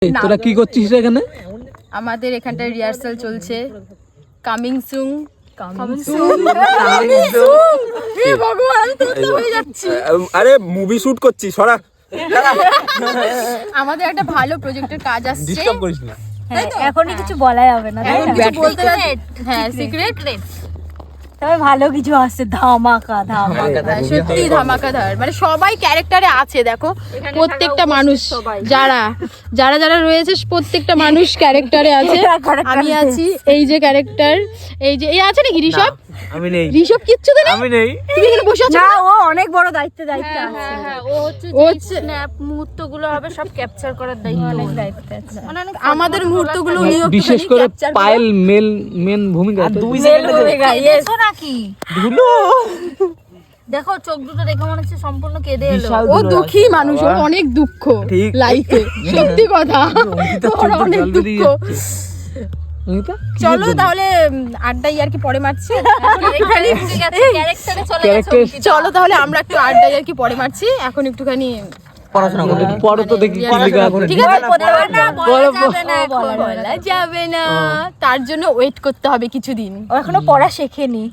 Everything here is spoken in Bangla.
তোরা কি করছিস এখানে? আমাদের এখানটায় রিহার্সাল চলছে। Coming soon. আরে মুভি শুট করছি সরা। আমাদের একটা ভালো প্রজেক্টের কাজ আসছে। ডিস্টার্ব করিস না। এখনই কিছু বলা যাবে না, এখন কিছু বলতে হ্যাঁ সিক্রেট। তবে ভালো কিছু আসছে, ধামাকাধার। সত্যি ধামাকাধার, মানে সবাই ক্যারেক্টারে আছে। দেখো প্রত্যেকটা মানুষ যারা যারা যারা রয়েছে প্রত্যেকটা মানুষ ক্যারেক্টারে আছে। আমি আছি, এই যে ক্যারেক্টার, এই যে এই আছে নাকি ঋষভ? আমি নেই। ঋষভ কিচ্ছু তো নেই। আমি নেই। তুমি এখানে বসে আছো না, ও অনেক বড় দায়িত্বে আছে। ও হচ্ছে স্ন্যাপ মুহূর্তগুলো হবে সব ক্যাপচার করার দায়িত্ব আছে। আমাদের মুহূর্তগুলো নিয়ে বিশেষ করে পায়েল মেন ভূমিকা। দুই সেকেন্ডে এসো নাকি ধুলো। দেখো চোখ দুটো দেখে মনে হচ্ছে সম্পূর্ণ কেঁদে এলো। ও দুঃখী মানুষ, ওর অনেক দুঃখ লাইফে। সত্যি কথা, ওর অনেক দুঃখ। চলো তাহলে আড্ডাই আর কি পরে মারছি। চলো তাহলে আমরা একটু আড্ডাই আর কি পরে মারছি। এখন একটুখানি পড়াশোনা করতে পরে তো দেখি ঠিক আছে, বলা যাবে না, তার জন্য ওয়েট করতে হবে কিছুদিন। ও এখনো পড়া শেখেনি।